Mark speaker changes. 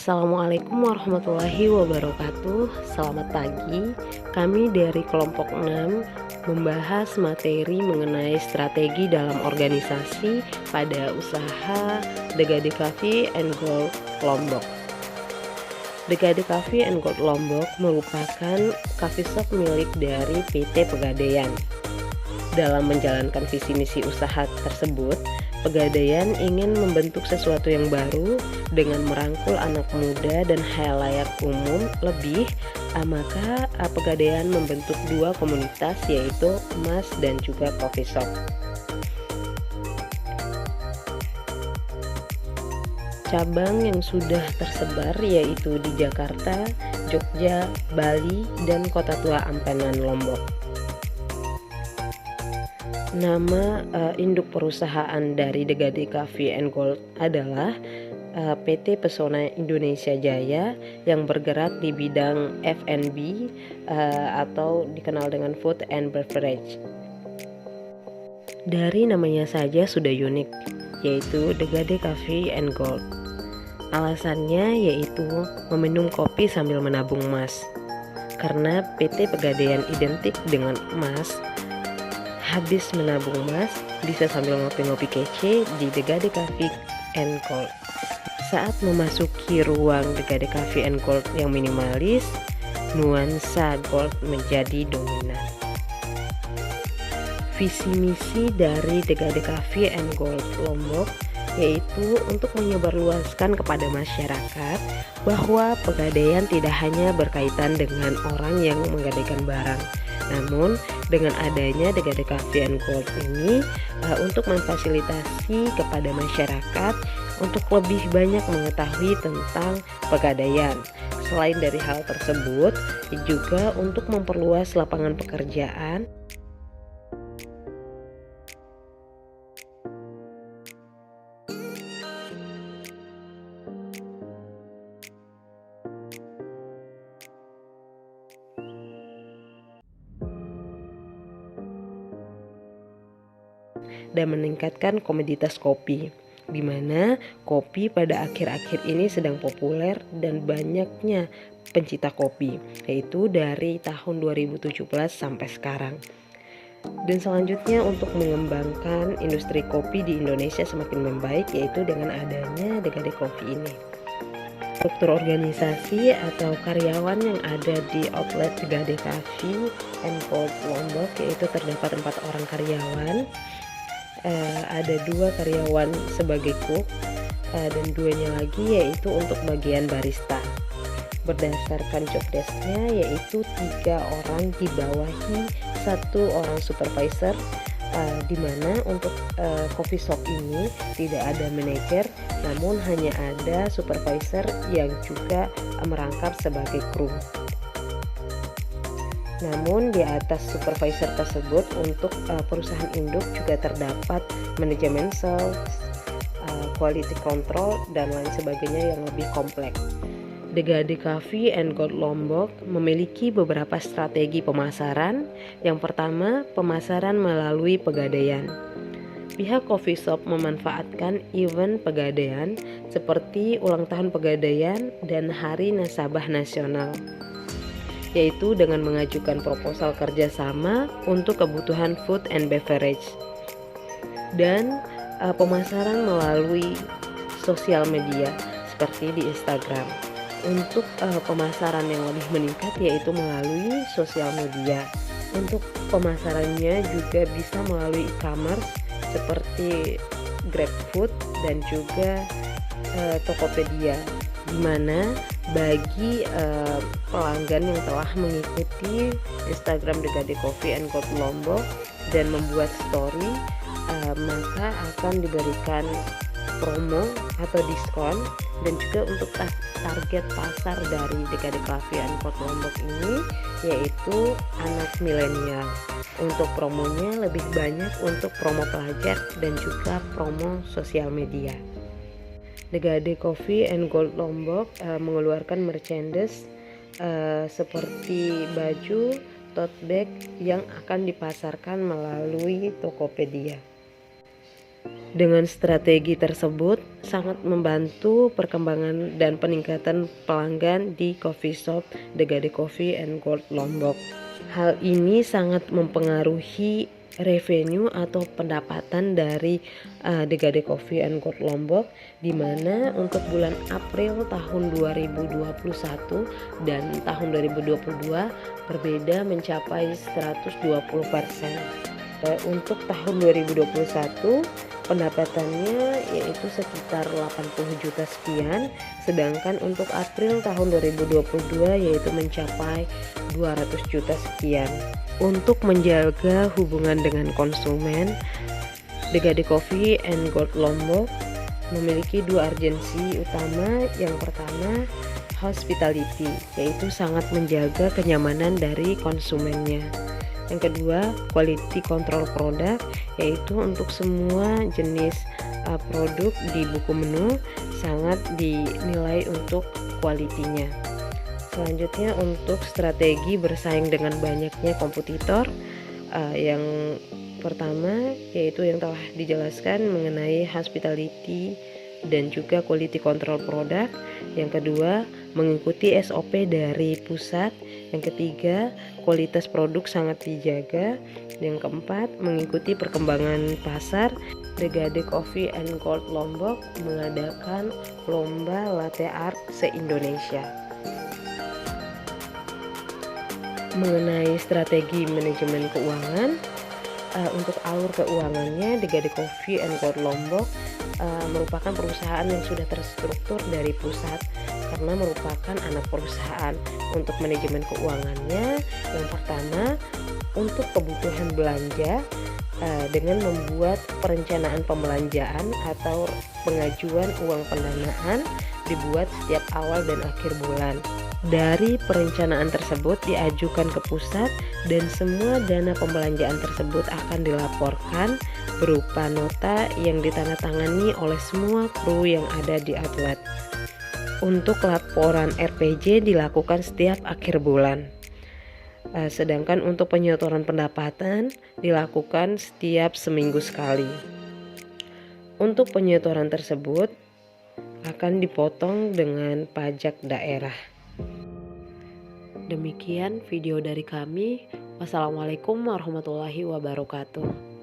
Speaker 1: Assalamualaikum warahmatullahi wabarakatuh. Selamat pagi. Kami dari kelompok 6 membahas materi mengenai strategi dalam organisasi pada usaha Degade Coffee and Gold Lombok. Degade Coffee and Gold Lombok merupakan coffee shop milik dari PT Pegadaian. Dalam menjalankan visi misi usaha tersebut, Pegadaian ingin membentuk sesuatu yang baru dengan merangkul anak muda dan khalayak umum lebih, maka Pegadaian membentuk dua komunitas, yaitu emas dan juga coffee shop. Cabang yang sudah tersebar yaitu di Jakarta, Jogja, Bali, dan Kota Tua Ampenan, Lombok. Nama induk perusahaan dari Degade Coffee and Gold adalah PT Pesona Indonesia Jaya yang bergerak di bidang F&B atau dikenal dengan food and beverage. Dari namanya saja sudah unik, yaitu Degade Coffee and Gold. Alasannya yaitu meminum kopi sambil menabung emas. Karena PT Pegadaian identik dengan emas, habis menabung emas bisa sambil ngopi-ngopi kece di Degade Coffee and Gold. Saat memasuki ruang Degade Coffee and Gold yang minimalis, nuansa gold menjadi dominan. Visi misi dari Degade Coffee and Gold Lombok yaitu untuk menyebarluaskan kepada masyarakat bahwa Pegadaian tidak hanya berkaitan dengan orang yang menggadaikan barang, namun dengan adanya Degade Coffee and Gold ini untuk memfasilitasi kepada masyarakat untuk lebih banyak mengetahui tentang Pegadaian. Selain dari hal tersebut, juga untuk memperluas lapangan pekerjaan dan meningkatkan komoditas kopi, di mana kopi pada akhir-akhir ini sedang populer dan banyaknya pencinta kopi, yaitu dari tahun 2017 sampai sekarang. Dan selanjutnya untuk mengembangkan industri kopi di Indonesia semakin membaik, yaitu dengan adanya Degade Coffee ini. Struktur organisasi atau karyawan yang ada di outlet Degade Coffee and Gold Lombok yaitu terdapat 4 orang karyawan. Ada 2 karyawan sebagai cook dan 2-nya lagi yaitu untuk bagian barista. Berdasarkan job desk-nya yaitu 3 orang dibawahi 1 orang supervisor, di mana untuk coffee shop ini tidak ada manajer, namun hanya ada supervisor yang juga merangkap sebagai kru. Namun di atas supervisor tersebut untuk perusahaan induk juga terdapat manajemen sales, quality control, dan lain sebagainya yang lebih kompleks. Degade Coffee and Gold Lombok memiliki beberapa strategi pemasaran. Yang pertama, pemasaran melalui Pegadaian. Pihak coffee shop memanfaatkan event Pegadaian seperti ulang tahun Pegadaian dan Hari Nasabah Nasional, yaitu dengan mengajukan proposal kerjasama untuk kebutuhan food and beverage, dan pemasaran melalui sosial media seperti di Instagram. Untuk pemasaran yang lebih meningkat yaitu melalui sosial media. Untuk pemasarannya juga bisa melalui e-commerce seperti GrabFood dan juga Tokopedia, di mana bagi pelanggan yang telah mengikuti Instagram Degade Coffee and Gold Lombok dan membuat story, maka akan diberikan promo atau diskon. Dan juga untuk target pasar dari Degade Coffee and Gold Lombok ini yaitu anak milenial. Untuk promonya lebih banyak untuk promo pelajar dan juga promo sosial media. Degade Coffee and Gold Lombok mengeluarkan merchandise seperti baju, tote bag yang akan dipasarkan melalui Tokopedia. Dengan strategi tersebut sangat membantu perkembangan dan peningkatan pelanggan di coffee shop The Gade Coffee and Gold Lombok. Hal ini sangat mempengaruhi revenue atau pendapatan dari The Gade Coffee and Gold Lombok, di mana untuk bulan April tahun 2021 dan tahun 2022 berbeda mencapai 120%. Untuk tahun 2021 pendapatannya yaitu sekitar 80 juta sekian, sedangkan untuk April tahun 2022 yaitu mencapai 200 juta sekian. Untuk menjaga hubungan dengan konsumen, The Gade Coffee and Gold Lombok memiliki dua urgensi utama. Yang pertama, hospitality, yaitu sangat menjaga kenyamanan dari konsumennya. Yang kedua, quality control produk, yaitu untuk semua jenis produk di buku menu sangat dinilai untuk kualitinya. Selanjutnya, untuk strategi bersaing dengan banyaknya kompetitor, yang pertama yaitu yang telah dijelaskan mengenai hospitality dan juga quality control produk. Yang kedua, mengikuti SOP dari pusat. Yang ketiga, kualitas produk sangat dijaga. Yang keempat, mengikuti perkembangan pasar. The Gade Coffee and Gold Lombok mengadakan lomba latte art se-Indonesia. Mengenai strategi manajemen keuangan, untuk alur keuangannya, The Gade Coffee and Gold Lombok merupakan perusahaan yang sudah terstruktur dari pusat karena merupakan anak perusahaan. Untuk manajemen keuangannya, yang pertama untuk kebutuhan belanja dengan membuat perencanaan pembelanjaan atau pengajuan uang pendanaan dibuat setiap awal dan akhir bulan. Dari perencanaan tersebut diajukan ke pusat dan semua dana pembelanjaan tersebut akan dilaporkan berupa nota yang ditandatangani oleh semua kru yang ada di outlet. Untuk laporan RPJ dilakukan setiap akhir bulan. Sedangkan untuk penyetoran pendapatan dilakukan setiap seminggu sekali. Untuk penyetoran tersebut akan dipotong dengan pajak daerah. Demikian video dari kami. Wassalamualaikum warahmatullahi wabarakatuh.